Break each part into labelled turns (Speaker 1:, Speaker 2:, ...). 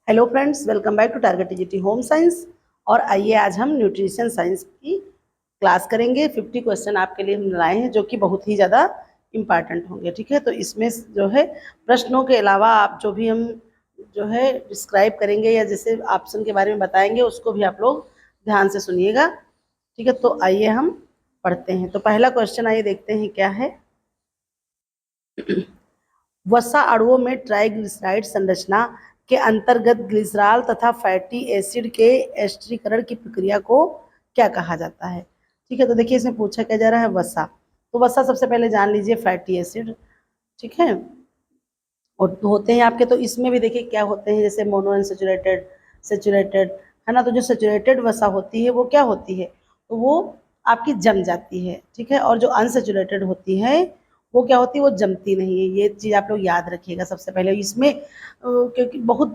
Speaker 1: Hello friends, welcome back to target TGT home science. और आइए आज हम न्यूट्रिशन साइंस की क्लास करेंगे। 50 क्वेश्चन आपके लिए हम लाए हैं जो कि बहुत ही ज़्यादा इम्पॉर्टेंट होंगे। ठीक है, तो इसमें जो है प्रश्नों के अलावा आप जो भी हम जो है डिस्क्राइब करेंगे या जैसे ऑप्शन के बारे में बताएंगे उसको भी आप लोग ध्यान से सुनिएगा। ठीक है, तो आइए हम पढ़ते हैं। तो पहला क्वेश्चन आइए देखते हैं क्या है। वसा अणुओं में ट्राइग्लिसराइड संरचना के अंतर्गत ग्लिसरॉल तथा फैटी एसिड के एस्टरीकरण की प्रक्रिया को क्या कहा जाता है। ठीक है, तो देखिए इसमें पूछा क्या जा रहा है वसा। तो वसा सबसे पहले जान लीजिए फैटी एसिड। ठीक है, और होते हैं आपके, तो इसमें भी देखिए क्या होते हैं, जैसे मोनो अनसेचुरेटेड, सेचुरेटेड, है ना। तो जो सेचुरेटेड वसा होती है वो क्या होती है, तो वो आपकी जम जाती है। ठीक है, और जो अनसेचुरेटेड होती है वो क्या होती है, वो जमती नहीं है। ये चीज़ आप लोग याद रखिएगा सबसे पहले इसमें, क्योंकि बहुत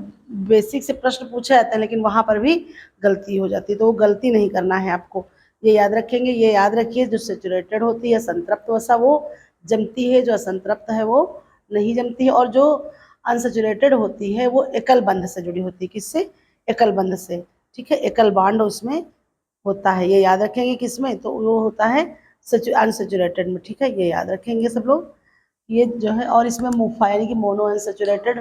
Speaker 1: बेसिक से प्रश्न पूछा जाता है लेकिन वहाँ पर भी गलती हो जाती है, तो वो गलती नहीं करना है आपको। ये याद रखेंगे, ये याद रखिए, जो सेचुरेटेड होती है संतृप्त वसा वो जमती है, जो असंतृप्त है वो नहीं जमती है। और जो अनसेचुरेटेड होती है वो एकल बंध से जुड़ी होती है। किससे? एकल बंध से। ठीक है, एकल बॉन्ड उसमें होता है, ये याद रखेंगे। किसमें? तो वो होता है अनसेचुरेटेड में। ठीक है, ये याद रखेंगे सब लोग। ये जो है, और इसमें मुफा यानी कि मोनो अनसेचुरेटेड,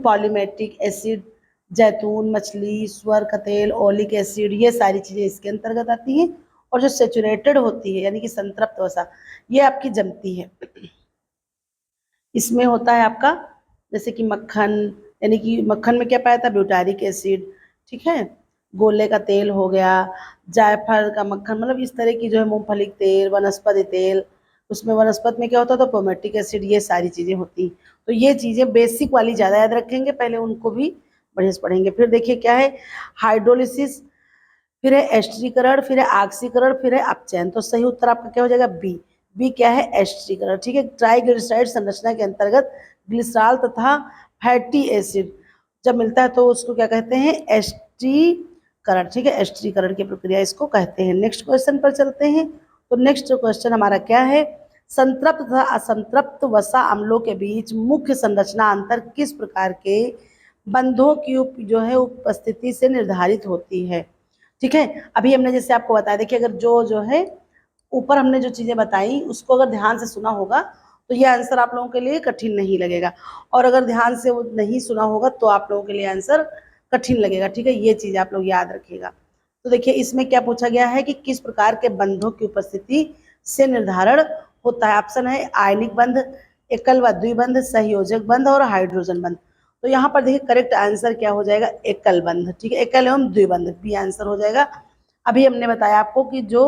Speaker 1: पॉलीमेटिक एसिड, जैतून, मछली, सुअर का तेल, ओलिक एसिड, ये सारी चीज़ें इसके अंतर्गत आती हैं। और जो सेचुरेटेड होती है यानी कि संतृप्त वसा, ये आपकी जमती है। इसमें होता है आपका जैसे कि मक्खन, यानी कि मक्खन में क्या पाया था, ब्यूटारिक एसिड। ठीक है, गोले का तेल हो गया, जायफल का मक्खन, मतलब इस तरह की जो है मूंगफली का तेल, वनस्पति तेल, उसमें वनस्पति में क्या होता है, तो पोमेटिक एसिड, ये सारी चीज़ें होती। तो ये चीज़ें बेसिक वाली ज़्यादा याद रखेंगे, पहले उनको भी बढ़िया से पढ़ेंगे। फिर देखिए क्या है, हाइड्रोलिसिस, फिर है एस्टरीकरण, फिर है ऑक्सीकरण, फिर है अपचयन। तो सही उत्तर आपका क्या हो जाएगा, बी। बी क्या है, एस्टरीकरण। ठीक है, ट्राइग्लिसराइड संरचना के अंतर्गत ग्लिसरॉल तथा फैटी एसिड जब मिलता है तो उसको क्या कहते हैं, एस्टरीकरण। ठीक है, एस्टरीकरण की प्रक्रिया इसको कहते हैं। नेक्स्ट क्वेश्चन पर चलते हैं। तो नेक्स्ट क्वेश्चन हमारा क्या है, संतृप्त तथा असंतृप्त वसा अम्लों के बीच मुख्य संरचना अंतर किस प्रकार के बंधों की जो है उपस्थिति से निर्धारित होती है। ठीक है, अभी हमने जैसे आपको बताया, देखिए अगर जो है ऊपर हमने जो चीज़ें बताई उसको अगर ध्यान से सुना होगा तो ये आंसर आप लोगों के लिए कठिन नहीं लगेगा, और अगर ध्यान से वो नहीं सुना होगा तो आप लोगों के लिए आंसर कठिन लगेगा। ठीक है, ये चीज़ आप लोग याद रखिएगा। तो देखिए इसमें क्या पूछा गया है कि किस प्रकार के बंधों की उपस्थिति से निर्धारण होता है। ऑप्शन है आयनिक बंध, एकल व द्विबंध, सहयोजक बंध और हाइड्रोजन बंध। तो यहाँ पर देखिए करेक्ट आंसर क्या हो जाएगा, एकल बंध। ठीक है, एकल एवं द्विबंध, बी आंसर हो जाएगा। अभी हमने बताया आपको कि जो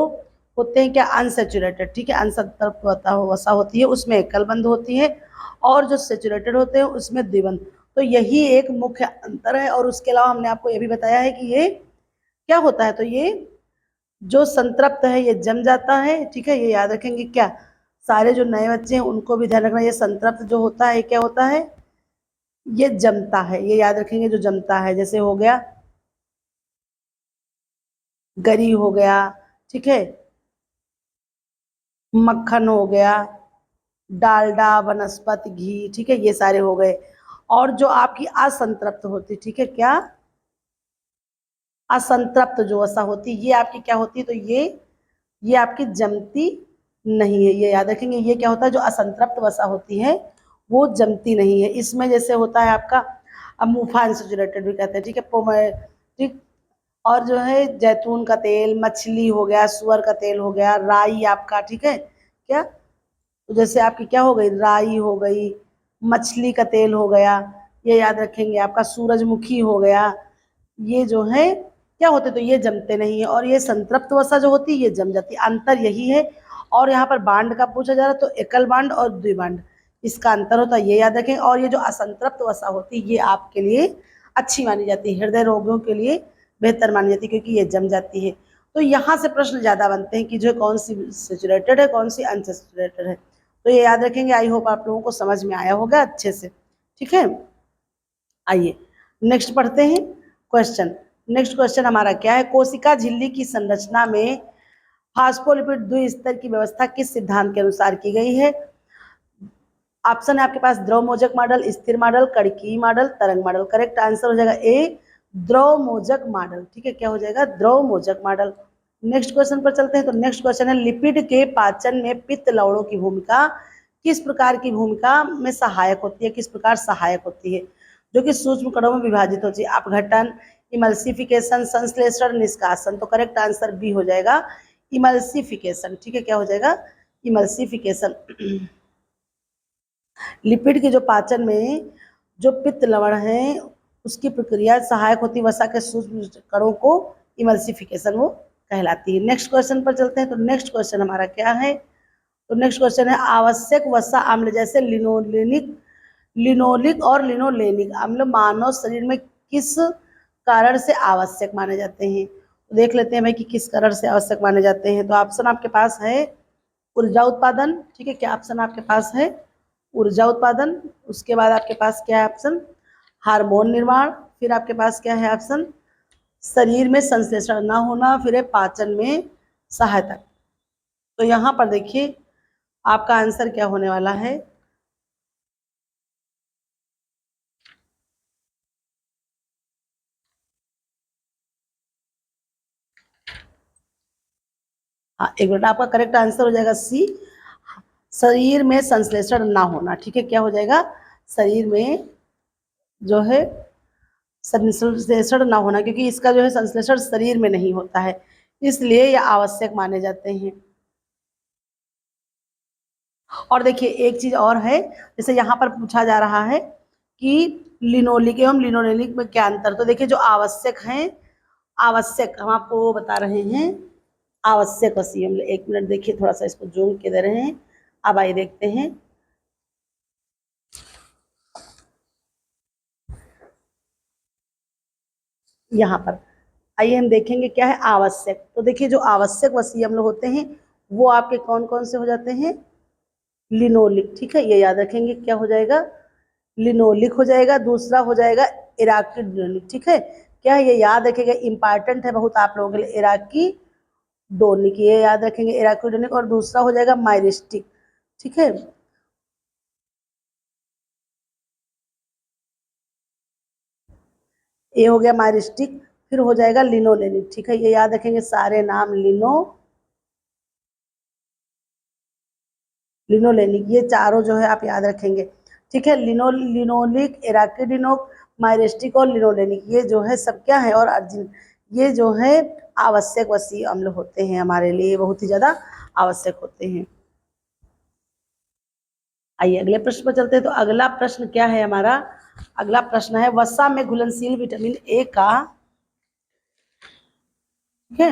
Speaker 1: होते हैं क्या, अनसेचुरेटेड, ठीक है, अनसंतृप्त वसा होती है उसमें एकल बंध होती है, और जो सेचुरेटेड होते हैं उसमें द्विबंध। तो यही एक मुख्य अंतर है। और उसके अलावा हमने आपको ये भी बताया है कि ये क्या होता है, तो ये जो संतृप्त है ये जम जाता है। ठीक है, ये याद रखेंगे। क्या सारे जो नए बच्चे हैं उनको भी ध्यान रखना, ये संतृप्त जो होता है क्या होता है, ये जमता है। ये याद रखेंगे, जो जमता है, जैसे हो गया गरी हो गया, ठीक है, मक्खन हो गया, डालडा, वनस्पति घी, ठीक है, ये सारे हो गए। और जो आपकी असंतृप्त होती, ठीक है, क्या असंतृप्त जो वसा होती, ये आपकी क्या होती है, तो ये आपकी जमती नहीं है। ये याद रखेंगे, ये क्या होता है, जो असंतृप्त वसा होती है वो जमती नहीं है। इसमें जैसे होता है आपका अमूफा अनसेचुरेटेड भी कहते हैं। ठीक है, ठीक, और जो है जैतून का तेल, मछली हो गया, सुअर का तेल हो गया, राई आपका, ठीक है, क्या, तो जैसे आपकी क्या हो गई, राई हो गई, मछली का तेल हो गया, ये याद रखेंगे। आपका सूरजमुखी हो गया, ये जो है क्या होते, तो ये जमते नहीं है। और ये संतृप्त वसा जो होती है ये जम जाती है, अंतर यही है। और यहाँ पर बांड का पूछा जा रहा है तो एकल बांड और द्विबांड, इसका अंतर होता है, ये याद रखें। और ये जो असंतृप्त वसा होती है ये आपके लिए अच्छी मानी जाती है, हृदय रोगों के लिए बेहतर मानी जाती है, क्योंकि ये जम जाती है। तो यहाँ से प्रश्न ज़्यादा बनते हैं कि जो कौन सी सेचुरेटेड है, कौन सी अनसेचुरेटेड है। तो ये याद रखेंगे। आई होप आप लोगों को समझ में आया होगा अच्छे से। ठीक है, आइए नेक्स्ट पढ़ते हैं क्वेश्चन। नेक्स्ट क्वेश्चन हमारा क्या है, कोशिका झिल्ली की संरचना में फास्फोलिपिड द्विस्तर की व्यवस्था किस सिद्धांत के अनुसार की गई है। ऑप्शन है आपके पास द्रव मोजक मॉडल, स्थिर मॉडल, कड़की मॉडल, तरंग मॉडल। करेक्ट आंसर हो जाएगा ए, द्रव मोजक मॉडल। ठीक है, क्या हो जाएगा? द्रव मोजक मॉडल। नेक्स्ट क्वेश्चन पर चलते हैं। तो नेक्स्ट क्वेश्चन है लिपिड के पाचन में पित्त लवणों की भूमिका किस प्रकार की भूमिका में सहायक होती है, किस प्रकार सहायक होती है? जो कि सूक्ष्म कणों में विभाजित होती है। अपघटन, इमल्सिफिकेशन, संश्लेषण, निष्कासन। तो करेक्ट आंसर बी हो जाएगा, इमल्सिफिकेशन। ठीक है, क्या हो जाएगा? इमल्सिफिकेशन। लिपिड के जो पाचन में जो पित्त लवण है उसकी प्रक्रिया सहायक होती है वसा के सूक्ष्म कणों को, इमल्सिफिकेशन वो कहलाती है। नेक्स्ट क्वेश्चन पर चलते हैं। तो नेक्स्ट क्वेश्चन हमारा क्या है? तो नेक्स्ट क्वेश्चन है आवश्यक वसा अम्ल जैसे लिनोलिक और लिनोलेनिक अम्ल मानव शरीर में किस कारण से आवश्यक माने जाते हैं? तो देख लेते हैं भाई कि किस कारण से आवश्यक माने जाते हैं। तो ऑप्शन आपके पास है ऊर्जा उत्पादन। ठीक है, क्या ऑप्शन आपके पास है? ऊर्जा उत्पादन। उसके बाद आपके पास क्या है ऑप्शन? हार्मोन निर्माण। फिर आपके पास क्या है ऑप्शन? शरीर में संश्लेषण ना होना। फिर है पाचन में सहायता। तो यहाँ पर देखिए आपका आंसर क्या होने वाला है? हाँ, एक मिनट, आपका करेक्ट आंसर हो जाएगा सी, शरीर में संश्लेषण ना होना। ठीक है, क्या हो जाएगा? शरीर में जो है संश्लेषण ना होना, क्योंकि इसका जो है संश्लेषण शरीर में नहीं होता है, इसलिए ये आवश्यक माने जाते हैं। और देखिए एक चीज और है, जैसे यहाँ पर पूछा जा रहा है कि लिनोलिक एवं लिनोलेनिक में क्या अंतर। तो देखिए जो आवश्यक है, आवश्यक हम आपको वो बता रहे हैं, आवश्यक वसी अम्ल। एक मिनट देखिए, थोड़ा सा इसको जूम के दे रहे हैं। अब आइए देखते हैं। यहाँ पर आइए हम देखेंगे क्या है आवश्यक। तो देखिए जो आवश्यक वसी अम्ल होते हैं वो आपके कौन कौन से हो जाते हैं? लिनोलिक। ठीक है, ये याद रखेंगे, क्या हो जाएगा? लिनोलिक हो जाएगा। दूसरा हो जाएगा इराकिडोनिक। ठीक है, क्या है? ये याद रखेंगे, इंपॉर्टेंट है बहुत आप लोगों के लिए। इराकिडोनिक, ये याद रखेंगे, इराकिडोनिक। और दूसरा हो जाएगा माइरिस्टिक। ठीक है, ये हो गया माइरिस्टिक। फिर हो जाएगा लिनोलेनिक। ठीक है, ये याद रखेंगे सारे नाम, लिनोलेनिक, ये चारों जो है आप याद रखेंगे। ठीक है, लिनोलिक, एराकिडिनोक, माइरेस्टिक और लिनोलेनिक, ये जो है सब क्या है? और अर्जिन, ये जो है आवश्यक वसी अम्ल होते हैं, हमारे लिए बहुत ही ज्यादा आवश्यक होते हैं। आइए अगले प्रश्न पर चलते हैं। तो अगला प्रश्न क्या है हमारा? अगला प्रश्न है वसा में घुलनशील विटामिन ए का, ठीक है,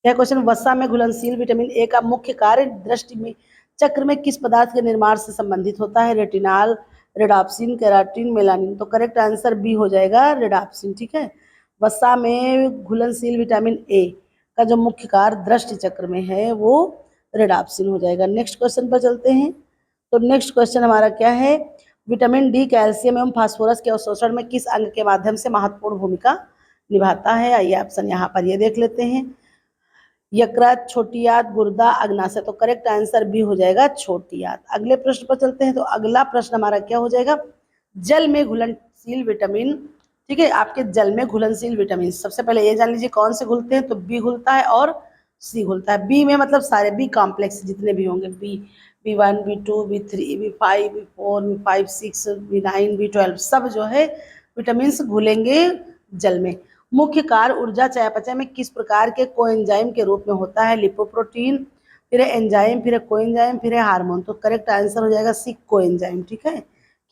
Speaker 1: यह क्वेश्चन, वसा में घुलनशील विटामिन ए का मुख्य कार्य दृष्टि में चक्र में किस पदार्थ के निर्माण से संबंधित होता है? Retinal, rhodopsin, keratin, melanin. तो करेक्ट आंसर बी हो जाएगा, रेडाप्सिन। ठीक है, वसा में घुलनशील विटामिन ए का जो मुख्य कार्य दृष्टि चक्र में है वो रेडाप्सिन हो जाएगा। नेक्स्ट क्वेश्चन पर चलते हैं। तो नेक्स्ट क्वेश्चन हमारा क्या है? विटामिन डी कैल्शियम एवं फास्फोरस के अवशोषण में किस अंग के माध्यम से महत्वपूर्ण भूमिका निभाता है? आइए ऑप्शन यहाँ पर ये देख लेते हैं। यकृत, छोटी आंत, गुर्दा, अग्नाशय। तो करेक्ट आंसर बी हो जाएगा, छोटी आंत। अगले प्रश्न पर चलते हैं। तो अगला प्रश्न हमारा क्या हो जाएगा? जल में घुलनशील विटामिन। ठीक है, आपके जल में घुलनशील विटामिन सबसे पहले ये जान लीजिए कौन से घुलते हैं। तो बी घुलता है और सी घुलता है। बी में मतलब सारे बी कॉम्प्लेक्स जितने भी होंगे, B 1, B 2, B 3, B 5, B 4, B 5, 6, B 9, B 12, सब जो है विटामिन घुलेंगे जल में। मुख्य कार्य ऊर्जा चयापचय में किस प्रकार के कोएंजाइम के रूप में होता है? लिपोप्रोटीन, फिर है एंजाइम, फिर है कोएंजाइम, फिर है हार्मोन। तो करेक्ट आंसर हो जाएगा सी, कोएंजाइम। ठीक है,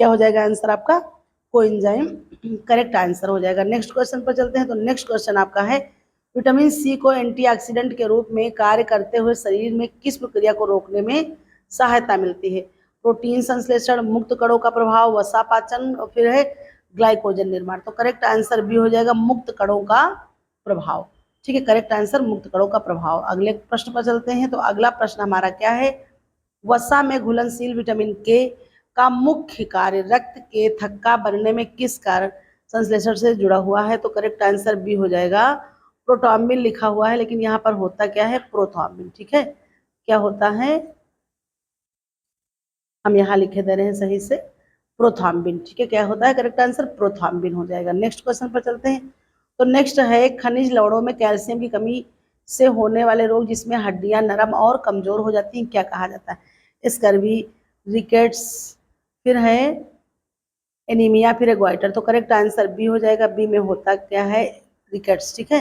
Speaker 1: क्या हो जाएगा आंसर आपका? कोएंजाइम करेक्ट आंसर हो जाएगा। नेक्स्ट क्वेश्चन पर चलते हैं। तो नेक्स्ट क्वेश्चन आपका है विटामिन सी को एंटीऑक्सीडेंट के रूप में कार्य करते हुए शरीर में किस प्रक्रिया को रोकने में सहायता मिलती है? प्रोटीन संश्लेषण, मुक्त कणों का प्रभाव, वसा पाचन, और फिर है ग्लाइकोजन निर्माण। तो करेक्ट आंसर बी हो जाएगा, मुक्त कणों का प्रभाव। ठीक है, करेक्ट आंसर मुक्त कणों का प्रभाव। अगले प्रश्न पर चलते हैं। तो अगला प्रश्न हमारा क्या है? वसा में घुलनशील विटामिन के का मुख्य कार्य रक्त के थक्का बनने में किस कारण संश्लेषण से जुड़ा हुआ है? तो करेक्ट आंसर बी हो जाएगा, प्रोटॉम्बिन लिखा हुआ है, लेकिन यहाँ पर होता क्या है? प्रोथॉम्बिन। ठीक है, क्या होता है? हम यहाँ लिखे दे रहे हैं सही से प्रोथाम्बिन। ठीक है, क्या होता है करेक्ट आंसर? प्रोथाम्बिन हो जाएगा। नेक्स्ट क्वेश्चन पर चलते हैं। तो नेक्स्ट है खनिज लवणों में कैल्शियम की कमी से होने वाले रोग जिसमें हड्डियां नरम और कमजोर हो जाती हैं, क्या कहा जाता है? स्कर्वी, रिकेट्स, फिर है एनीमिया, फिर है ग्वाइटर। तो करेक्ट आंसर बी हो जाएगा। बी में होता क्या है? रिकेट्स। ठीक है,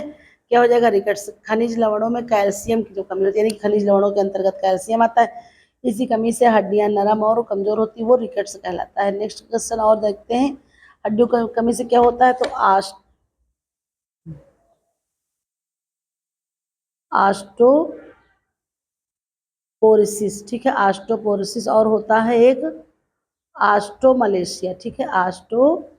Speaker 1: क्या हो जाएगा? रिकेट्स। खनिज लवणों में कैल्शियम की जो कमी होती है, यानी खनिज लवणों के अंतर्गत कैल्शियम आता है, इसी कमी से हड्डियां नरम और कमजोर होती है, वो रिकेट्स कहलाता है। नेक्स्ट क्वेश्चन और देखते हैं, हड्डियों की कमी से क्या होता है? तो आस्टोपोरोसिस। ठीक है, आस्टोपोरोसिस। और होता है एक आस्टोमलेशिया। ठीक है, आस्टोमलेशिया।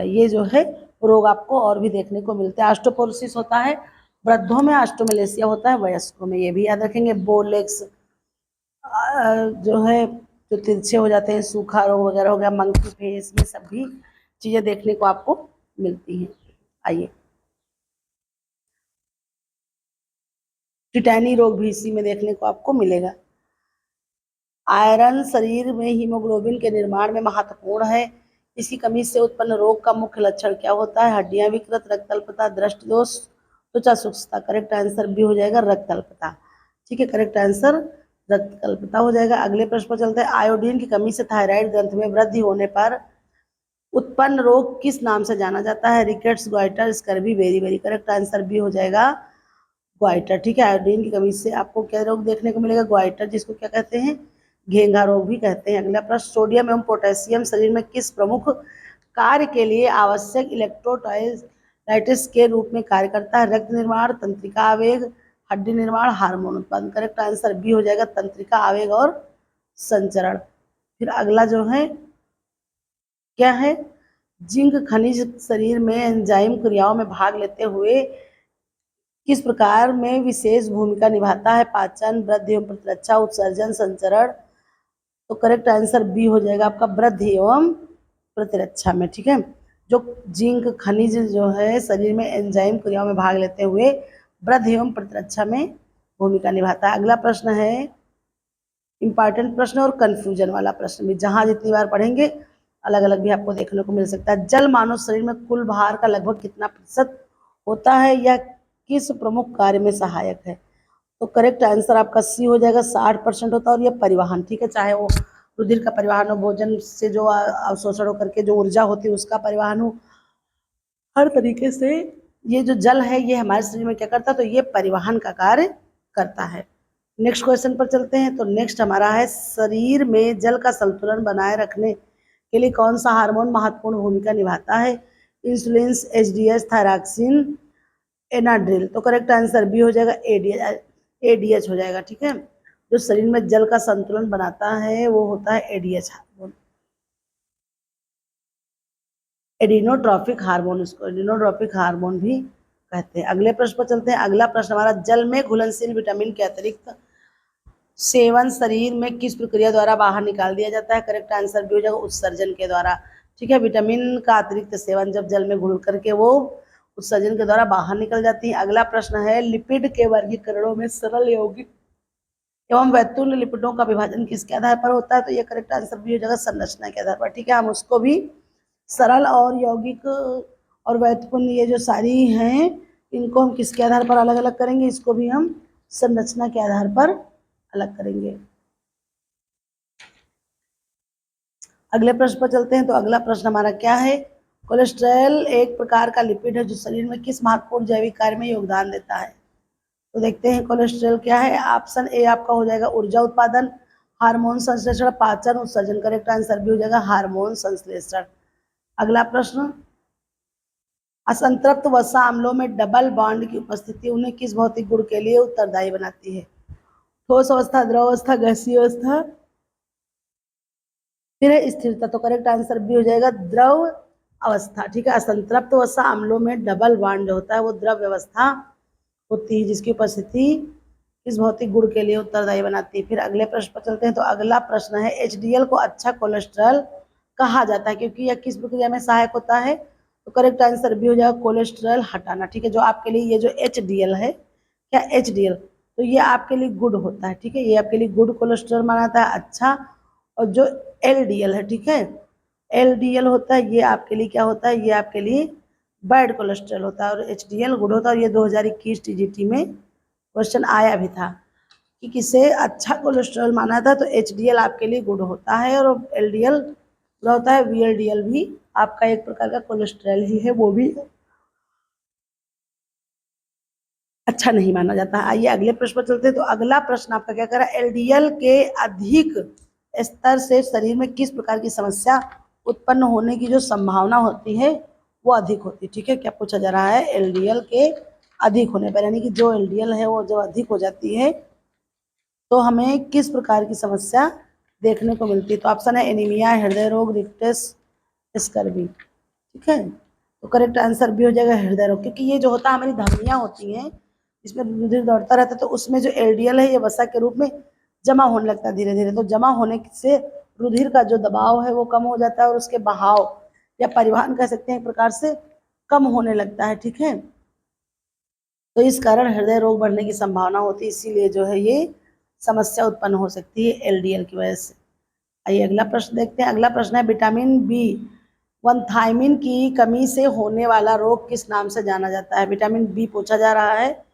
Speaker 1: ये जो है रोग आपको और भी देखने को मिलते हैं। आस्टोपोरोसिस होता है वृद्धों में, आस्टोमलेशिया होता है वयस्कों में। ये भी याद रखेंगे। बोलेक्स जो है जो तिरछे हो जाते हैं, सूखा रोग वगैरह हो गया, मंकी फेस, ये सब भी चीजें देखने को आपको मिलती हैं। आइए, टिटैनी रोग भी इसी में देखने को आपको मिलेगा। आयरन शरीर में हीमोग्लोबिन के निर्माण में महत्वपूर्ण है, इसकी कमी से उत्पन्न रोग का मुख्य लक्षण क्या होता है? हड्डियां विकृत, रक्त अल्पता, दृष्टि दोष, त्वचा शुष्कता। करेक्ट आंसर भी हो जाएगा रक्त अल्पता। ठीक है, करेक्ट आंसर रक्त अल्पता हो जाएगा। अगले प्रश्न पर चलते हैं। आयोडीन की कमी से थायराइड ग्रंथि में वृद्धि होने पर उत्पन्न रोग किस नाम से जाना जाता है? रिकेट्स, ग्वाइटर, स्कर्वी, बेरी। करेक्ट आंसर भी हो जाएगा ग्वाइटर। ठीक है, आयोडीन की कमी से आपको क्या रोग देखने को मिलेगा? ग्वाइटर, जिसको क्या कहते हैं? घेंघा रोग भी कहते हैं। अगला प्रश्न, सोडियम एवं पोटेशियम शरीर में किस प्रमुख कार्य के लिए आवश्यक इलेक्ट्रोलाइटिस के रूप में कार्य करता है? रक्त निर्माण, तंत्रिका आवेग, हड्डी निर्माण, हार्मोन उत्पादन। करेक्ट आंसर बी हो जाएगा तंत्रिका आवेग और संचरण। फिर अगला जो है क्या है? जिंक खनिज शरीर में एंजाइम क्रियाओं में भाग लेते हुए किस प्रकार में विशेष भूमिका निभाता है? पाचन, वृद्धि एवं प्रतिरक्षा, उत्सर्जन, संचरण। तो करेक्ट आंसर बी हो जाएगा आपका वृद्धि एवं प्रतिरक्षा में। ठीक है, जो जिंक खनिज जो है शरीर में एंजाइम क्रियाओं में भाग लेते हुए वृद्धि एवं प्रतिरक्षा में भूमिका निभाता है। अगला प्रश्न है इंपॉर्टेंट प्रश्न और कंफ्यूजन वाला प्रश्न भी, जहां जितनी बार पढ़ेंगे अलग अलग भी आपको देखने को मिल सकता है। जल मानव शरीर में कुल भार का लगभग कितना प्रतिशत होता है? या किस प्रमुख कार्य में सहायक है? तो करेक्ट आंसर आपका सी हो जाएगा 60% होता है। और ये परिवहन, ठीक है, चाहे वो रुधिर का परिवहन हो, भोजन से जो अवशोषण होकर के जो ऊर्जा होती है उसका परिवहन हो, हर तरीके से ये जो जल है ये हमारे शरीर में क्या करता है? तो ये परिवहन का कार्य करता है। नेक्स्ट क्वेश्चन पर चलते हैं। तो नेक्स्ट हमारा है, शरीर में जल का संतुलन बनाए रखने के लिए कौन सा हार्मोन महत्वपूर्ण भूमिका निभाता है? इंसुलिन, एचडीएच, थायरॉक्सिन, एनाड्रिल। तो करेक्ट आंसर बी हो जाएगा एडीएच हो जाएगा। ठीक है, जो शरीर में जल का संतुलन बनाता है वो होता है एडीएच हार्मोन, एडिनोट्रॉफिक हार्मोन। इसको एडिनोट्रॉफिक हार्मोन भी कहते हैं। अगले प्रश्न पर चलते हैं। अगला प्रश्न हमारा, जल में घुलनशील विटामिन के अतिरिक्त सेवन शरीर में किस प्रक्रिया द्वारा बाहर निकाल दिया जाता है? करेक्ट आंसर भी हो जाएगा उत्सर्जन के द्वारा। ठीक है, विटामिन का अतिरिक्त सेवन जब जल में घुल करके वो उत्सर्जन के द्वारा बाहर निकल जाती है। अगला प्रश्न है, लिपिड के वर्गीकरणों में सरल, यौगिक एवं वैतूल्य लिपिडों का विभाजन किसके आधार पर होता है? तो ये करेक्ट आंसर भी हो जाएगा संरचना के आधार पर। ठीक है, हम उसको भी सरल और यौगिक और वैतूल्य, ये जो सारी हैं, इनको हम किसके आधार पर अलग अलग करेंगे? इसको भी हम संरचना के आधार पर अलग करेंगे। अगले प्रश्न पर चलते हैं। तो अगला प्रश्न हमारा क्या है? कोलेस्ट्रॉल एक प्रकार का लिपिड है जो शरीर में किस महत्वपूर्ण जैविक कार्य में योगदान देता है? तो देखते हैं कोलेस्ट्रॉल क्या है। ऑप्शन ए आपका हो जाएगा ऊर्जा उत्पादन, हार्मोन संश्लेषण, पाचन, उत्सर्जन। करेक्ट आंसर भी हो जाएगा हार्मोन संश्लेषण। अगला प्रश्न, असंतृप्त वसा अम्लों में डबल बॉन्ड की उपस्थिति उन्हें किस भौतिक गुण के लिए उत्तरदायी बनाती है? ठोस अवस्था, द्रव अवस्था, गैसीय अवस्था, फिर है स्थिरता। तो करेक्ट आंसर भी हो जाएगा द्रव अवस्था। ठीक है, असंतृप्त वसा अम्लों में डबल बॉन्ड जो होता है वो द्रव अवस्था होती है, जिसकी उपस्थिति इस भौतिक गुण के लिए उत्तरदायी बनाती है। फिर अगले प्रश्न पर चलते हैं। तो अगला प्रश्न है, एचडीएल को अच्छा कोलेस्ट्रॉल कहा जाता है क्योंकि यह किस प्रक्रिया में सहायक होता है? तो करेक्ट आंसर भी हो जाएगा कोलेस्ट्रॉल हटाना। ठीक है, जो आपके लिए ये जो एचडीएल है, क्या एचडीएल, तो ये आपके लिए गुड होता है। ठीक है, ये आपके लिए गुड कोलेस्ट्रॉल माना जाता है, अच्छा और जो LDL है, ठीक है, LDL होता है ये आपके लिए क्या होता है, ये आपके लिए बैड कोलेस्ट्रॉल होता है, और HDL गुड होता है। और ये 2021 TGT में क्वेश्चन आया भी था कि किसे अच्छा कोलेस्ट्रॉल माना था, तो HDL आपके लिए गुड होता है, और LDL बुरा होता है। VLDL भी आपका एक प्रकार का कोलेस्ट्रॉल ही है, वो भी अच्छा नहीं माना जाता है। आइए अगले प्रश्न पर चलते हैं। तो अगला प्रश्न आपका क्या कह रहा है, LDL के अधिक स्तर से शरीर में किस प्रकार की समस्या उत्पन्न होने की जो संभावना होती है वो अधिक होती है, ठीक है। क्या पूछा जा रहा है, LDL के अधिक होने पर, यानी कि जो LDL है वो जब अधिक हो जाती है तो हमें किस प्रकार की समस्या देखने को मिलती है। तो ऑप्शन है एनीमिया, हृदय रोग, रिकेट्स, स्कर्वी, ठीक है। तो करेक्ट आंसर भी हो जाएगा हृदय रोग, क्योंकि ये जो होता है हमारी धमनियाँ होती हैं, इसमें रुधिर दौड़ता रहता है, तो उसमें जो LDL है ये वसा के रूप में जमा होने लगता है धीरे धीरे। तो जमा होने से रुधिर का जो दबाव है वो कम हो जाता है, और उसके बहाव या परिवहन कह सकते हैं एक प्रकार से कम होने लगता है, ठीक है। तो इस कारण हृदय रोग बढ़ने की संभावना होती है, इसीलिए जो है ये समस्या उत्पन्न हो सकती है LDL की वजह से। आइए अगला प्रश्न देखते हैं। अगला प्रश्न है विटामिन B1 थायमिन की कमी से होने वाला रोग किस नाम से जाना जाता है। विटामिन B पूछा जा रहा है,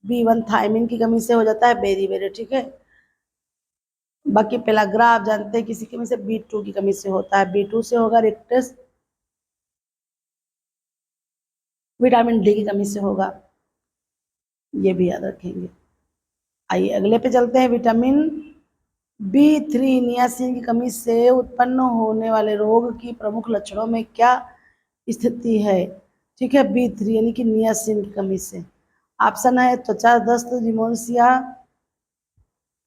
Speaker 1: B1 थायमिन की कमी से हो जाता है बेरी, ठीक है। बाकी पेलाग्रा आप जानते हैं किसी कमी से, B2 की कमी से होता है, B2 से होगा रिक्टस, विटामिन D की कमी से होगा, ये भी याद रखेंगे। आइए अगले पे चलते हैं। विटामिन B3 नियासिन की कमी से उत्पन्न होने वाले रोग की प्रमुख लक्षणों में क्या स्थिति है, ठीक है। B3 यानी कि नियासिन की कमी से। ऑप्शन है त्वचा दस्त, निमोनिया,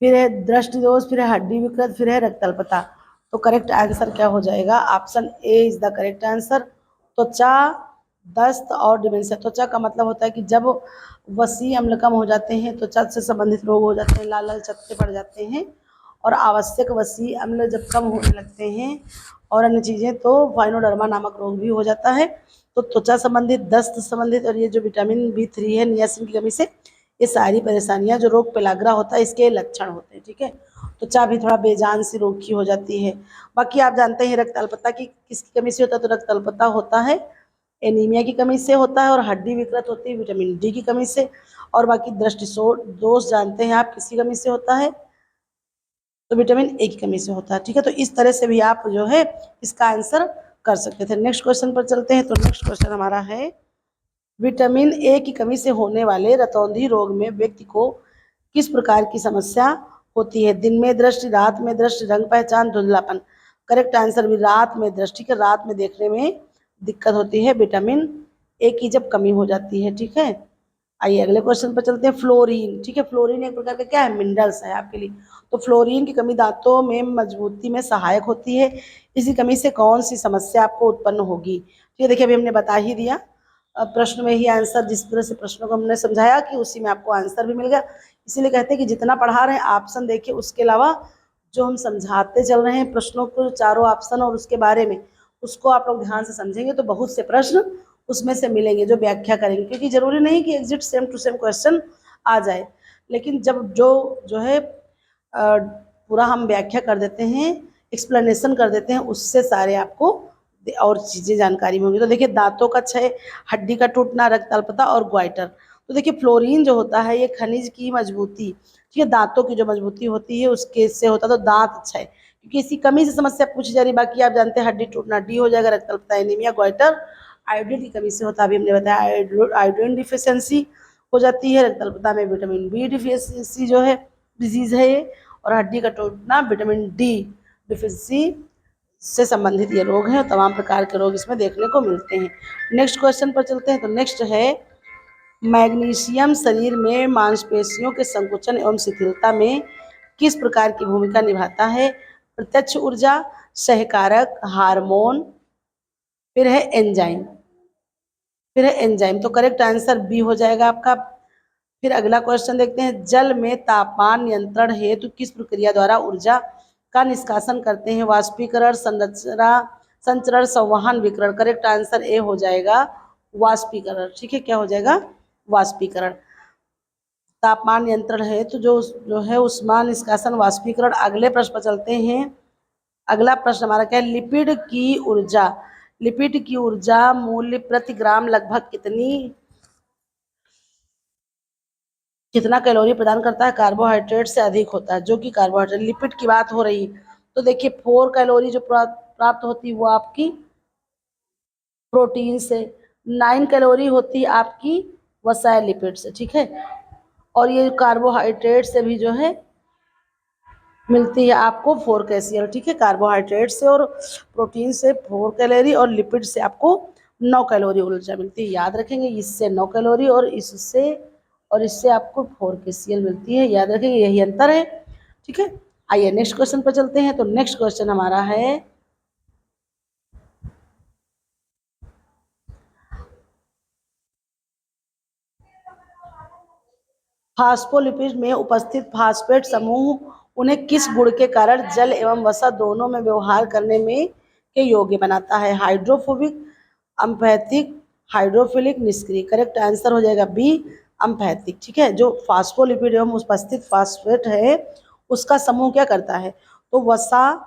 Speaker 1: फिर है दृष्टि दोष, फिर है हड्डी विकृत, फिर है रक्तअल्पता। तो करेक्ट आंसर क्या हो जाएगा, option A is the correct answer. त्वचा दस्त और डिमेंशिया, त्वचा का मतलब होता है कि जब वसी अम्ल कम हो जाते हैं, त्वचा से संबंधित रोग हो जाते हैं, लाल लाल चत्ते पड़ जाते हैं, और आवश्यक वसी अम्ल जब कम होने लगते हैं और अन्य चीज़ें, तो वाइनोडर्मा नामक रोग भी हो जाता है। तो त्वचा संबंधित, दस्त संबंधित, और ये जो विटामिन B3 है नियासिन की कमी से, ये सारी परेशानियां जो रोग पेलाग्रा होता है इसके लक्षण होते हैं, ठीक है। त्वचा भी थोड़ा बेजान सी रोगी हो जाती है। बाकी आप जानते हैं रक्त अल्पता की किसकी कमी से होता है, तो रक्त अल्पता होता है एनीमिया की कमी से होता है, और हड्डी विकृत होती है विटामिन D की कमी से, और बाकी दृष्टि दोष जानते हैं आप किसकी कमी से होता है, तो विटामिन A की कमी से होता है, ठीक है। तो इस तरह से भी आप जो है इसका आंसर कर सकते थे। नेक्स्ट क्वेश्चन पर चलते हैं। तो नेक्स्ट क्वेश्चन हमारा है विटामिन A की कमी से होने वाले रतौंधी रोग में व्यक्ति को किस प्रकार की समस्या होती है। दिन में दृष्टि, रात में दृष्टि, रंग पहचान, धुंधलापन। करेक्ट आंसर भी रात में दृष्टि के, रात में देखने में दिक्कत होती है विटामिन A की जब कमी हो जाती है, ठीक है। आइए अगले क्वेश्चन पर चलते हैं। फ्लोरीन, ठीक है, फ्लोरीन एक प्रकार का क्या है, मिनरल्स है आपके लिए। तो फ्लोरीन की कमी दांतों में मजबूती में सहायक होती है, इसी कमी से कौन सी समस्या आपको उत्पन्न होगी। ठीक है, देखिए अभी हमने बता ही दिया प्रश्न में ही आंसर, जिस तरह से प्रश्नों को हमने समझाया कि उसी में आपको आंसर भी मिल गया। इसीलिए कहते हैं कि जितना पढ़ा रहे हैं ऑप्शन देखिए, उसके अलावा जो हम समझाते चल रहे हैं प्रश्नों को, चारों ऑप्शन और उसके बारे में, उसको आप लोग ध्यान से समझेंगे तो बहुत से प्रश्न उसमें से मिलेंगे जो व्याख्या करेंगे, क्योंकि जरूरी नहीं कि exact same to same question आ जाए, लेकिन जब जो है पूरा हम व्याख्या कर देते हैं, एक्सप्लेनेशन कर देते हैं, उससे सारे आपको और चीज़ें जानकारी में होंगी। तो देखिए दांतों का क्षय, हड्डी का टूटना, रक्त अल्पता और ग्वाइटर। तो देखिए फ्लोरीन जो होता है ये खनिज की मजबूती, ठीक है, दांतों की जो मजबूती होती है उसके से होता है, तो दांत क्षय, क्योंकि इसी कमी से समस्या पूछी जा रही। बाकी आप जानते हैं हड्डी टूटना डी हो जाएगा, रक्त अल्पता एनीमिया, ग्वाइटर आयोडीन की कमी से होता है। अभी हमने बताया आयोडीन डिफिशियंसी हो जाती है, रक्त अल्पता में विटामिन B डिफिशियंसी जो है डिजीज़ है ये, और हड्डी का टूटना विटामिन D डिफिशियंसी से संबंधित ये रोग हैं। तमाम प्रकार के रोग इसमें देखने को मिलते हैं। नेक्स्ट क्वेश्चन पर चलते हैं। तो नेक्स्ट है मैग्नीशियम शरीर में मांसपेशियों के संकुचन एवं शिथिलता में किस प्रकार की भूमिका निभाता है। प्रत्यक्ष ऊर्जा, सहकारक, हार्मोन, फिर है एंजाइम, फिर है एंजाइम। तो करेक्ट आंसर बी हो जाएगा आपका। फिर अगला क्वेश्चन देखते हैं। जल में तापमान नियंत्रण हेतु किस प्रक्रिया द्वारा ऊर्जा का निष्कासन करते हैं। वाष्पीकरण, संरचना, संचरण, संवहन, विकिरण। करेक्ट आंसर ए हो जाएगा वाष्पीकरण, ठीक है। क्या हो जाएगा, वाष्पीकरण। तापमान नियंत्रण हेतु जो है उष्मा निष्कासन, वाष्पीकरण। अगले प्रश्न पर चलते हैं। अगला प्रश्न हमारा क्या है, लिपिड की ऊर्जा मूल्य प्रति ग्राम लगभग कितना कैलोरी प्रदान करता है, कार्बोहाइड्रेट से अधिक होता है, जो कि कार्बोहाइड्रेट लिपिड की बात हो रही है तो देखिए 4 कैलोरी जो प्राप्त होती है वो आपकी प्रोटीन से, 9 कैलोरी होती है आपकी वसा लिपिड से, ठीक है। और ये कार्बोहाइड्रेट से भी जो है मिलती है आपको 4 कैसियल, ठीक है। कार्बोहाइड्रेट से और प्रोटीन से 4 कैलोरी और लिपिड से आपको 9 कैलोरी ऊर्जा मिलती है, याद रखेंगे। इससे 9 कैलोरी और इससे आपको 4 कैसियल मिलती है, याद रखेंगे, यही अंतर है, ठीक है। आइए नेक्स्ट क्वेश्चन पर चलते हैं। तो नेक्स्ट क्वेश्चन हमारा है, फास्फोलिपिड में उपस्थित फास्फेट समूह उन्हें किस गुण के कारण जल एवं वसा दोनों में व्यवहार करने में के योग्य बनाता है, हाइड्रोफोबिक, अम्फैथिक, हाइड्रोफिलिक, निष्क्रिय। करेक्ट आंसर हो जाएगा बी, अम्फैथिक, ठीक है। जो फास्फोलिपिड एवं उपस्थित फास्फेट है उसका समूह क्या करता है, तो वसा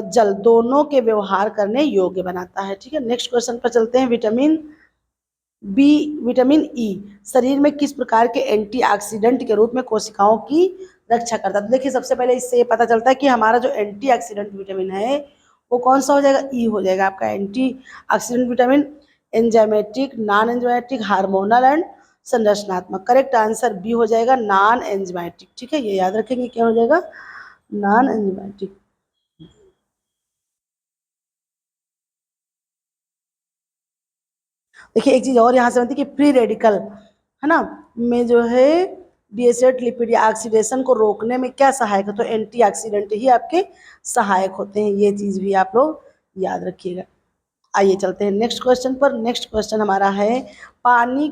Speaker 1: जल दोनों के व्यवहार करने योग्य बनाता है, ठीक है। नेक्स्ट क्वेश्चन पर चलते हैं। विटामिन ई शरीर में किस प्रकार के एंटीऑक्सीडेंट के रूप में कोशिकाओं की रक्षा करता है। तो देखिए सबसे पहले इससे ये पता चलता है कि हमारा जो एंटीऑक्सीडेंट विटामिन है वो कौन सा हो जाएगा, ई हो जाएगा आपका antioxidant vitamin. Enzymatic, non enzymatic, hormonal and संरचनात्मक। करेक्ट आंसर बी हो जाएगा, नॉन एंजाइमेटिक, ठीक है। ये याद रखेंगे क्या हो जाएगा, नॉन एंजाइमेटिक। देखिए एक चीज और यहाँ से बनती है कि प्री रेडिकल है ना में जो है डीएसएट लिपिड या ऑक्सीडेशन को रोकने में क्या सहायक है, तो एंटीऑक्सीडेंट ही आपके सहायक होते हैं, ये चीज भी आप लोग याद रखिएगा। आइए चलते हैं नेक्स्ट क्वेश्चन पर। नेक्स्ट क्वेश्चन हमारा है, पानी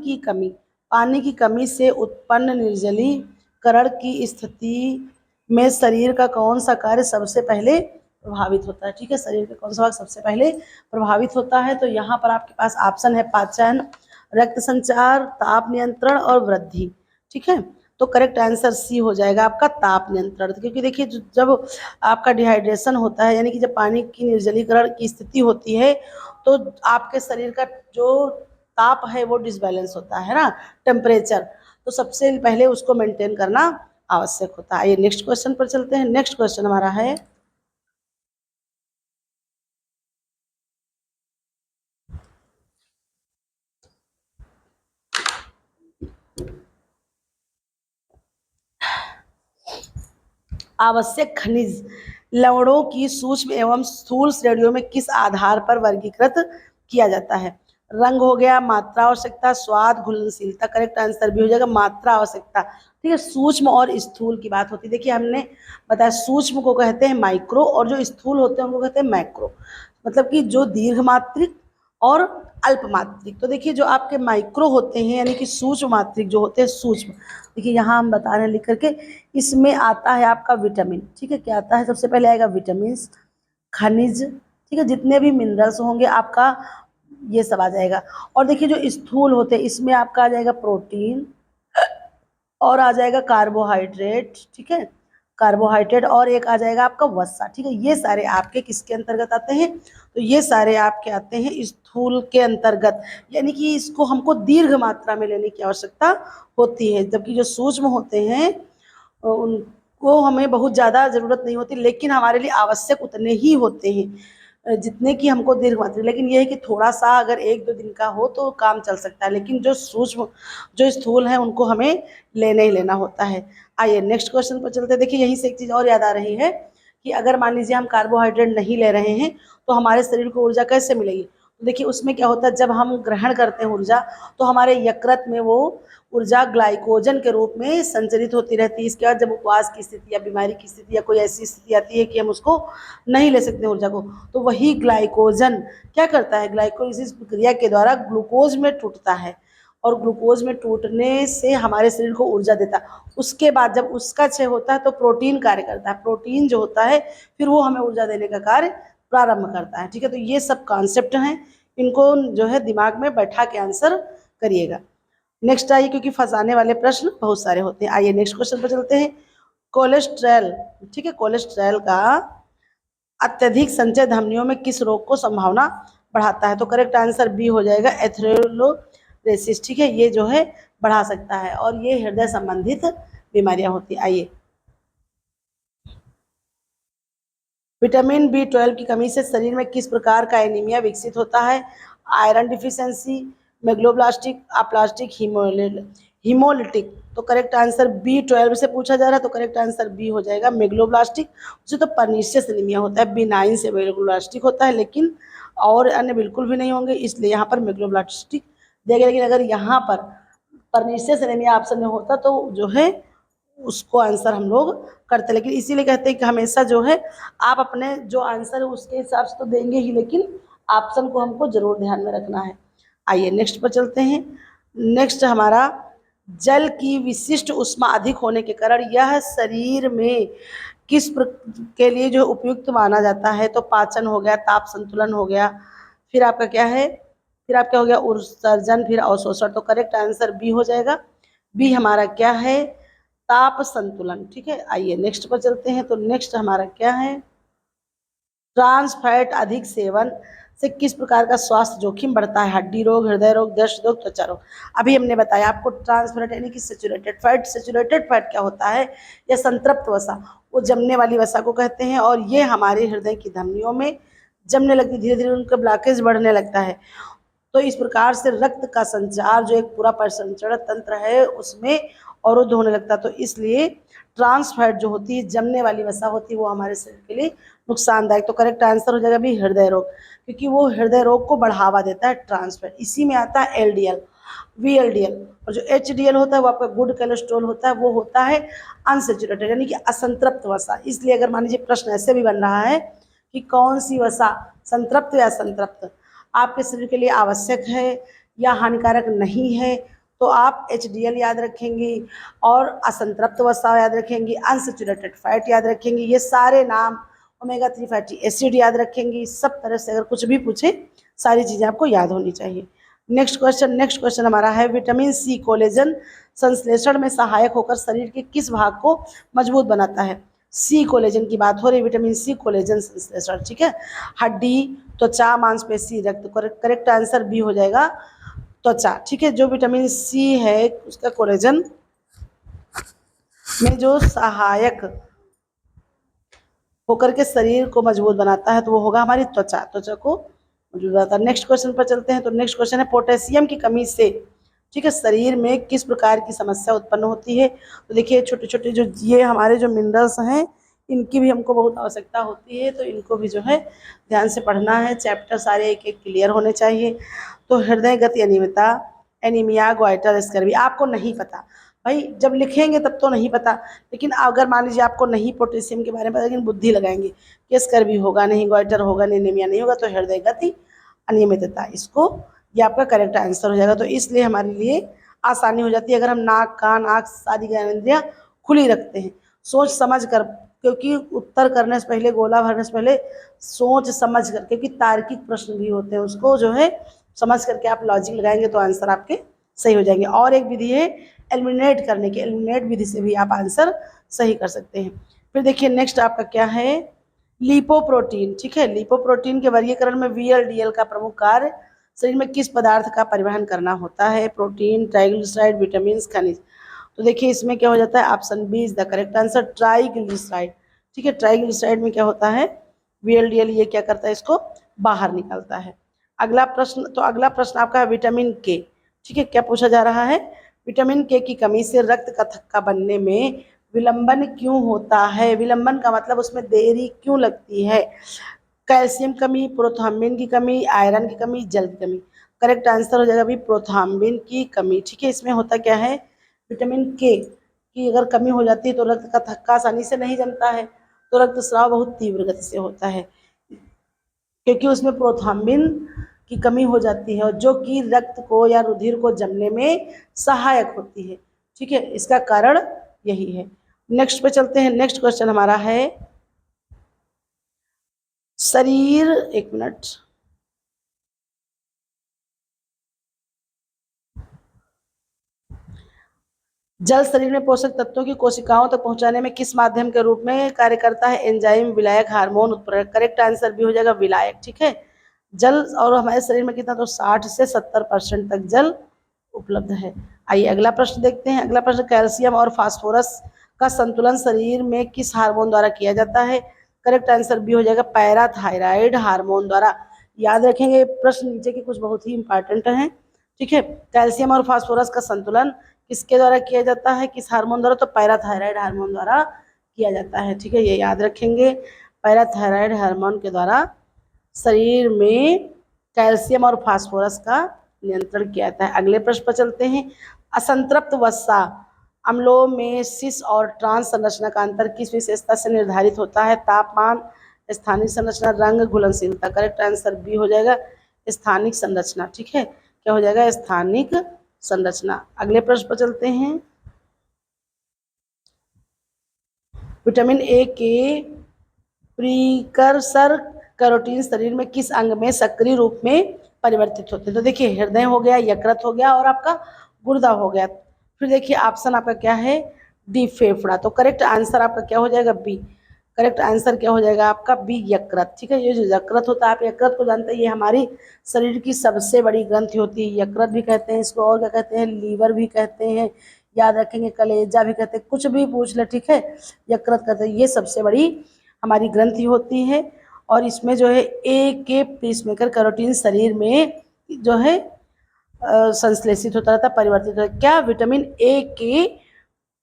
Speaker 1: की कमी से उत्पन्न निर्जलीकरण की स्थिति में शरीर का कौन सा कार्य सबसे पहले प्रभावित होता है, ठीक है। शरीर का कौन सा भाग सबसे पहले प्रभावित होता है, तो यहाँ पर आपके पास ऑप्शन है पाचन, रक्त संचार, ताप नियंत्रण और वृद्धि, ठीक है। तो करेक्ट आंसर सी हो जाएगा आपका ताप नियंत्रण, क्योंकि देखिए जब आपका डिहाइड्रेशन होता है यानी कि जब पानी की निर्जलीकरण की स्थिति होती है तो आपके शरीर का जो ताप है वो डिसबैलेंस होता है ना, टेम्परेचर, तो सबसे पहले उसको मेंटेन करना आवश्यक होता है। ये नेक्स्ट क्वेश्चन पर चलते हैं। नेक्स्ट क्वेश्चन हमारा है, आवश्यक खनिज लवणों की सूक्ष्म एवं स्थूल श्रेणियों में किस आधार पर वर्गीकृत किया जाता है, रंग हो गया, मात्रा आवश्यकता, स्वाद, घुलनशीलता। करेक्ट आंसर भी हो जाएगा मात्रा आवश्यकता, ठीक है। सूक्ष्म और स्थूल की बात होती है, देखिए हमने बताया सूक्ष्म को कहते हैं माइक्रो और जो स्थूल होते हैं उनको कहते हैं मैक्रो, मतलब कि जो दीर्घ मात्रिक और अल्प मात्रिक। तो देखिए जो आपके माइक्रो होते हैं यानी कि सूक्ष्म मात्रिक जो होते हैं सूक्ष्म, देखिए यहाँ हम बता रहे हैं लिख करके, इसमें आता है आपका विटामिन, ठीक है। क्या आता है, सबसे पहले आएगा विटामिन, खनिज, ठीक है, जितने भी मिनरल्स होंगे आपका ये सब आ जाएगा। और देखिए जो स्थूल होते हैं इसमें आपका आ जाएगा प्रोटीन और आ जाएगा कार्बोहाइड्रेट, ठीक है, कार्बोहाइड्रेट और एक आ जाएगा आपका वसा, ठीक है। ये सारे आपके किसके अंतर्गत आते हैं, तो ये सारे आपके आते हैं स्थूल के अंतर्गत, यानी कि इसको हमको दीर्घ मात्रा में लेने की आवश्यकता होती है, जबकि जो सूक्ष्म होते हैं उनको हमें बहुत ज़्यादा ज़रूरत नहीं होती, लेकिन हमारे लिए आवश्यक उतने ही होते हैं जितने कि हमको दीर्घ मात्रा। लेकिन ये है कि थोड़ा सा अगर 1-2 दिन का हो तो काम चल सकता है, लेकिन जो सूक्ष्म जो स्थूल है उनको हमें लेना ही लेना होता है। आइए नेक्स्ट क्वेश्चन पर चलते हैं। देखिए यहीं से एक चीज़ और याद आ रही है कि अगर मान लीजिए हम कार्बोहाइड्रेट नहीं ले रहे हैं तो हमारे शरीर को ऊर्जा कैसे मिलेगी, तो देखिए उसमें क्या होता है, जब हम ग्रहण करते हैं ऊर्जा तो हमारे यकृत में वो ऊर्जा ग्लाइकोजन के रूप में संचरित होती रहती है। इसके बाद जब उपवास की स्थिति या बीमारी की स्थिति या कोई ऐसी स्थिति आती है कि हम उसको नहीं ले सकते ऊर्जा को, तो वही ग्लाइकोजन क्या करता है, ग्लाइकोलिसिस प्रक्रिया के द्वारा ग्लूकोज में टूटता है और ग्लूकोज में टूटने से हमारे शरीर को ऊर्जा देता है। उसके बाद जब उसका क्षय होता है तो प्रोटीन कार्य करता है, प्रोटीन जो होता है फिर वो हमें ऊर्जा देने का कार्य प्रारंभ करता है, ठीक है। तो ये सब कॉन्सेप्ट हैं, इनको जो है दिमाग में बैठा के आंसर करिएगा। नेक्स्ट आइए, क्योंकि फंसाने वाले प्रश्न बहुत सारे होते हैं। आइए नेक्स्ट क्वेश्चन पर चलते हैं। कोलेस्ट्रॉल, ठीक है, कोलेस्ट्रॉल का अत्यधिक संचय धमनियों में किस रोग को संभावना बढ़ाता है? तो करेक्ट आंसर बी हो जाएगा, एथेरोस्क्लेरोसिस। ठीक है, ये जो है बढ़ा सकता है और ये हृदय संबंधित बीमारियां होती हैं। आइए, विटामिन बी 12 की कमी से शरीर में किस प्रकार का एनीमिया विकसित होता है? Iron deficiency, megaloblastic, aplastic, haemolytic. तो करेक्ट आंसर बी 12 से पूछा जा रहा है, तो करेक्ट आंसर बी हो जाएगा, मेगलोब्लास्टिक। उसे तो परनीशियस एनीमिया होता है, B9 से मेगलोब्लास्टिक होता है, लेकिन और अन्य बिल्कुल भी नहीं होंगे, इसलिए यहाँ पर मेगलोब्लास्टिक देगा। लेकिन अगर यहाँ पर परनीशियस एनीमिया ऑप्शन में होता तो जो है उसको आंसर हम लोग करते, लेकिन इसीलिए कहते हैं कि हमेशा जो है आप अपने जो आंसर है उसके हिसाब से तो देंगे ही, लेकिन ऑप्शन को हमको जरूर ध्यान में रखना है। आइए नेक्स्ट पर चलते हैं। नेक्स्ट हमारा, जल की विशिष्ट ऊष्मा अधिक होने के कारण यह शरीर में के लिए जो उपयुक्त माना जाता है? तो पाचन हो गया, ताप संतुलन हो गया, फिर आपका क्या है, फिर आपका हो गया उत्सर्जन, फिर अवशोषण। तो करेक्ट आंसर बी हो जाएगा, बी हमारा क्या है, ताप संतुलन। ठीक है, आइए नेक्स्ट पर चलते हैं। तो नेक्स्ट हमारा क्या है, ट्रांस फैट अधिक सेवन से किस प्रकार का स्वास्थ्य जोखिम बढ़ता है? हड्डी रोग, हृदय रोग, दस्त रोग, त्वचा रोग। अभी हमने बताया आपको ट्रांस फैट यानी कि सेचुरेटेड फैट। सेचुरेटेड फैट क्या होता है? या संतृप्त वसा, वो जमने वाली वसा को कहते हैं, और ये हमारे हृदय की धमनियों में जमने लगती, धीरे धीरे उनका ब्लॉकेज बढ़ने लगता है। तो इस प्रकार से रक्त का संचार जो एक पूरा परिसंचरण तंत्र है उसमें अवरुद्ध होने लगता है। तो इसलिए ट्रांस फैट जो होती है, जमने वाली वसा होती है, वो हमारे शरीर के लिए नुकसानदायक। तो करेक्ट आंसर हो जाएगा भी हृदय रोग, क्योंकि वो हृदय रोग को बढ़ावा देता है ट्रांस फैट। इसी में आता है LDL, VLDL, और जो HDL होता है वो आपका गुड कोलेस्ट्रॉल होता है, वो होता है अनसेचुरेटेड यानी कि असंतृप्त वसा। इसलिए अगर मान लीजिए प्रश्न ऐसे भी बन रहा है कि कौन सी वसा, संतृप्त या असंतृप्त, आपके शरीर के लिए आवश्यक है या हानिकारक नहीं है, तो आप HDL याद रखेंगी और असंतृप्त वसा याद रखेंगी, अनसेचुरेटेड फैट याद रखेंगी, ये सारे नाम, ओमेगा 3 फैटी एसिड याद रखेंगी। सब तरह से अगर कुछ भी पूछे सारी चीज़ें आपको याद होनी चाहिए। नेक्स्ट क्वेश्चन हमारा है, विटामिन सी कोलेजन संश्लेषण में सहायक होकर शरीर के किस भाग को मजबूत बनाता है? सी कोलेजन की बात हो रही है, विटामिन सी कोलेजन संश्लेषण। ठीक है, हड्डी, त्वचा, मांसपेशी, रक्त। करेक्ट आंसर बी हो जाएगा, त्वचा। ठीक है, जो विटामिन सी है उसका कोलेजन में जो सहायक होकर के शरीर को मजबूत बनाता है तो वो होगा हमारी त्वचा। त्वचा को मजबूत बनाता है। नेक्स्ट क्वेश्चन पर चलते हैं। तो नेक्स्ट क्वेश्चन है, पोटेशियम की कमी से, ठीक है, शरीर में किस प्रकार की समस्या उत्पन्न होती है? तो देखिए छोटे छोटे जो ये हमारे जो मिनरल्स हैं इनकी भी हमको बहुत आवश्यकता होती है, तो इनको भी जो है ध्यान से पढ़ना है, चैप्टर सारे एक एक क्लियर होने चाहिए। तो हृदय गति अनियमितता, एनीमिया, ग्वाइटर, स्कर्वी। आपको नहीं पता भाई, जब लिखेंगे तब तो नहीं पता, लेकिन अगर मान लीजिए आपको नहीं पोटेशियम के बारे में पता, लेकिन बुद्धि लगाएंगे कि स्कर्वी होगा नहीं, ग्वाइटर होगा नहीं, एनीमिया नहीं होगा, तो हृदय गति अनियमितता, इसको ये आपका करेक्ट आंसर हो जाएगा। तो इसलिए हमारे लिए आसानी हो जाती है अगर हम नाक, कान, आँख सारी ज्ञानेंद्रियाँ खुली रखते हैं, सोच समझ कर, क्योंकि उत्तर करने से पहले, गोला भरने से पहले सोच समझ कर, क्योंकि तार्किक प्रश्न भी होते हैं, उसको जो है समझ करके आप लॉजिक लगाएंगे तो आंसर आपके सही हो जाएंगे। और एक विधि है एलिमिनेट करने की, एलिमिनेट विधि से भी आप आंसर सही कर सकते हैं। फिर देखिए नेक्स्ट आपका क्या है, लिपोप्रोटीन। ठीक है, लिपोप्रोटीन के वर्गीकरण में VLDL का प्रमुख कार्य शरीर में किस पदार्थ का परिवहन करना होता है? प्रोटीन, ट्राइग्लिसराइड, विटामिन, खनिज। तो देखिए इसमें क्या हो जाता है, option B is the correct answer, triglyceride. ठीक है, ट्राइग्लिसराइड में क्या होता है, VLDL ये क्या करता है, इसको बाहर निकालता है। अगला प्रश्न आपका है विटामिन के। ठीक है, क्या पूछा जा रहा है, विटामिन के की कमी से रक्त का थक्का बनने में विलंबन क्यों होता है? विलंबन का मतलब उसमें देरी क्यों लगती है? कैल्शियम कमी, प्रोथाम्बिन की कमी, आयरन की कमी, जल की कमी। करेक्ट आंसर हो जाएगा अभी प्रोथाम्बिन की कमी। ठीक है, इसमें होता क्या है, विटामिन के की अगर कमी हो जाती है तो रक्त का थक्का आसानी से नहीं जमता है, तो रक्तस्राव बहुत तीव्र गति से होता है, क्योंकि उसमें प्रोथाम्बिन की कमी हो जाती है, और जो कि रक्त को या रुधिर को जमने में सहायक होती है। ठीक है, इसका कारण यही है। नेक्स्ट पे चलते हैं। नेक्स्ट क्वेश्चन हमारा है, शरीर, एक मिनट, जल शरीर में पोषक तत्वों की कोशिकाओं तक पहुंचाने में किस माध्यम के रूप में कार्य करता है? एंजाइम, विलायक, हार्मोन, उत्प्रेरक। करेक्ट आंसर भी हो जाएगा विलायक। ठीक है, जल और हमारे शरीर में कितना, तो 60 से 70% तक जल उपलब्ध है। आइए अगला प्रश्न देखते हैं। अगला प्रश्न, कैल्शियम और फास्फोरस का संतुलन शरीर में किस हार्मोन द्वारा किया जाता है? करेक्ट आंसर भी हो जाएगा पैराथायराइड हार्मोन द्वारा। याद रखेंगे, प्रश्न नीचे के कुछ बहुत ही इंपॉर्टेंट हैं। ठीक है, कैल्शियम और फास्फोरस का संतुलन किसके द्वारा किया जाता है, किस हार्मोन द्वारा? तो पैराथायराइड हार्मोन द्वारा किया जाता है। ठीक है, ये याद रखेंगे, पैराथायराइड हार्मोन के द्वारा शरीर में कैल्शियम और फास्फोरस का नियंत्रण किया जाता है। अगले प्रश्न पर चलते हैं। असंतृप्त वसा अम्लों में सिस और ट्रांस संरचना का अंतर किस विशेषता से निर्धारित होता है? तापमान, स्थानिक संरचना, रंग, घुलनशीलता। करेक्ट आंसर बी हो जाएगा स्थानिक संरचना। ठीक है, क्या हो जाएगा? स्थानिक संरचना। अगले प्रश्न पर चलते हैं। विटामिन ए के प्रीकर्सर कैरोटीन शरीर में किस अंग में सक्रिय रूप में परिवर्तित होते हैं? तो देखिए, हृदय हो गया, यकृत हो गया और आपका गुर्दा हो गया। फिर देखिए ऑप्शन आपका क्या है? डी, फेफड़ा। तो करेक्ट आंसर आपका क्या हो जाएगा? बी। करेक्ट आंसर क्या हो जाएगा आपका? बी, यकृत। ठीक है, ये जो यकृत होता है, आप यकृत को जानते हैं, ये हमारी शरीर की सबसे बड़ी ग्रंथि होती है। यकृत भी कहते हैं इसको, और क्या कहते हैं? लीवर भी कहते हैं। याद रखेंगे, कलेजा भी कहते हैं, कुछ भी पूछ ले। ठीक है, यकृत कहते हैं, ये सबसे बड़ी हमारी ग्रंथि होती है। और इसमें जो है ए के पेसमेकर कैरोटीन शरीर में जो है संश्लेषित होता रहता है, परिवर्तित होता है। क्या? विटामिन ए के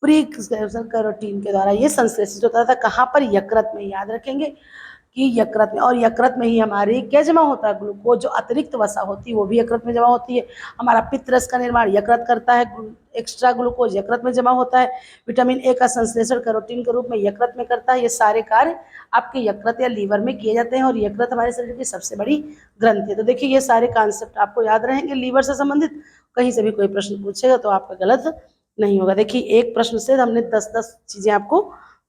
Speaker 1: प्रीकर्सर कैरोटीन के द्वारा ये संश्लेषित होता था। कहाँ पर? यकृत में। याद रखेंगे कि यकृत में, और यकृत में ही हमारी क्या जमा होता है? ग्लूकोज, जो अतिरिक्त वसा होती है वो भी यकृत में जमा होती है। हमारा पित्त रस का निर्माण यकृत करता है, एक्स्ट्रा ग्लूकोज यकृत में जमा होता है। विटामिन ए का संश्लेषण कैरोटीन के रूप में यकृत में करता है। ये सारे कार्य आपके यकृत या लीवर में किए जाते हैं, और यकृत हमारे शरीर की सबसे बड़ी ग्रंथि है। तो देखिए, ये सारे कॉन्सेप्ट आपको याद रहेंगे लीवर से संबंधित। कहीं से भी कोई प्रश्न पूछेगा तो आपका गलत नहीं होगा। देखिए, एक प्रश्न से हमने 10-10 चीजें आपको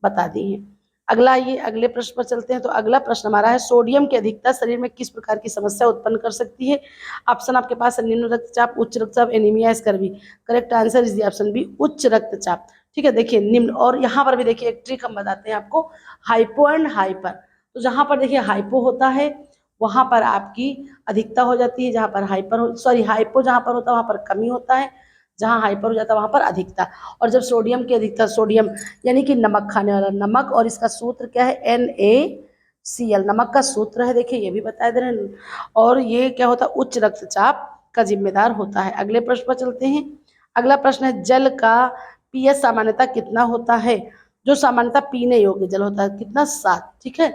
Speaker 1: बता दी हैं। अगला, ये अगले प्रश्न पर चलते हैं। तो अगला प्रश्न हमारा है, सोडियम की अधिकता शरीर में किस प्रकार की समस्या उत्पन्न कर सकती है? ऑप्शन आपके पास है, निम्न रक्तचाप, उच्च रक्तचाप, anaemia, scurvy. Correct answer is the option B, उच्च रक्तचाप। ठीक है, देखिए निम्न, और यहाँ पर भी देखिए एक ट्रिक हम बताते हैं आपको, हाइपो एंड हाइपर। तो जहाँ पर देखिए हाइपो होता है वहाँ पर आपकी अधिकता हो जाती है, जहाँ पर हाइपो जहाँ पर होता है वहाँ पर कमी होता है, जहाँ हाइपर हो जाता है वहाँ पर अधिकता। और जब सोडियम की अधिकता, सोडियम यानी कि नमक खाने वाला, नमक, और इसका सूत्र क्या है? NaCl, नमक का सूत्र है। देखिए, ये भी बता दे रहे हैं। और ये क्या होता है? उच्च रक्तचाप का जिम्मेदार होता है। अगले प्रश्न पर चलते हैं। अगला प्रश्न है, जल का pH सामान्यता कितना होता है? जो सामान्यता पीने योग्य जल होता है, कितना? 7। ठीक है,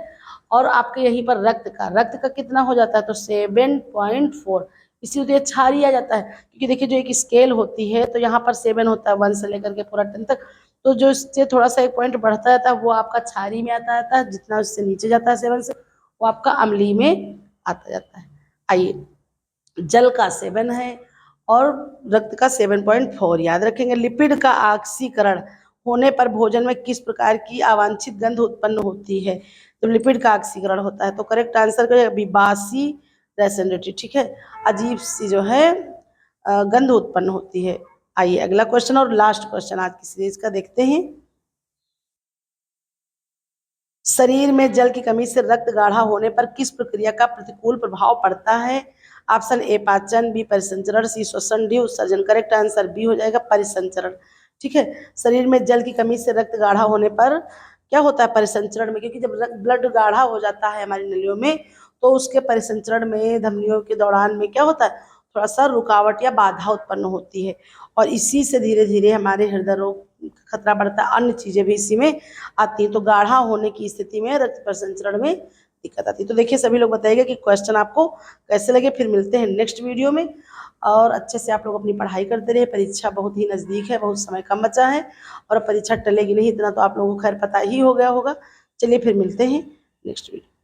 Speaker 1: और आपके यहीं पर रक्त का कितना हो जाता है? तो 7.4। इसी तो ये क्षारीय आ जाता है, क्योंकि देखिए जो एक स्केल होती है तो यहाँ पर 7 होता है, 1 से लेकर के पूरा 10 तक। तो जो इससे थोड़ा सा एक पॉइंट बढ़ता जाता है वो आपका क्षारीय में आता जाता है, जितना उससे नीचे जाता है 7 से वो आपका अम्लीय में आता जाता है। आइए, जल का 7 है और रक्त का 7.4। याद रखेंगे। लिपिड का ऑक्सीकरण होने पर भोजन में किस प्रकार की अवांछित गंध उत्पन्न होती है? जब लिपिड का ऑक्सीकरण होता है तो करेक्ट आंसर क्या है? विबासी रेसेंडिटी। ठीक है, अजीब सी जो है गंध उत्पन्न होती है। आइए अगला क्वेश्चन और लास्ट क्वेश्चन आज की सीरीज का देखते हैं। शरीर में जल की कमी से रक्त गाढ़ा होने पर किस प्रक्रिया का प्रतिकूल प्रभाव पड़ता है? ऑप्शन ए, पाचन, बी, परिसंचरण, सी, श्वसन, डी, उत्सर्जन। करेक्ट आंसर बी हो जाएगा, परिसंचरण। ठीक है, शरीर में जल की कमी से रक्त गाढ़ा होने पर क्या होता है? परिसंचरण में, क्योंकि जब ब्लड गाढ़ा हो जाता है हमारी नलियों में तो उसके परिसंचरण में, धमनियों के दौरान में क्या होता है? थोड़ा सा रुकावट या बाधा उत्पन्न होती है, और इसी से धीरे धीरे हमारे हृदय रोग का खतरा बढ़ता है, अन्य चीजें भी इसी में आती है। तो गाढ़ा होने की स्थिति में रक्त परिसंचरण में दिक्कत आती है। तो देखिए, सभी लोग बताइएगा कि क्वेश्चन आपको कैसे लगे। फिर मिलते हैं नेक्स्ट वीडियो में, और अच्छे से आप लोग अपनी पढ़ाई करते रहिए। परीक्षा बहुत ही नज़दीक है, बहुत समय कम बचा है, और परीक्षा टलेगी नहीं, इतना तो आप लोगों को खैर पता ही हो गया होगा। चलिए फिर मिलते हैं नेक्स्ट वीडियो।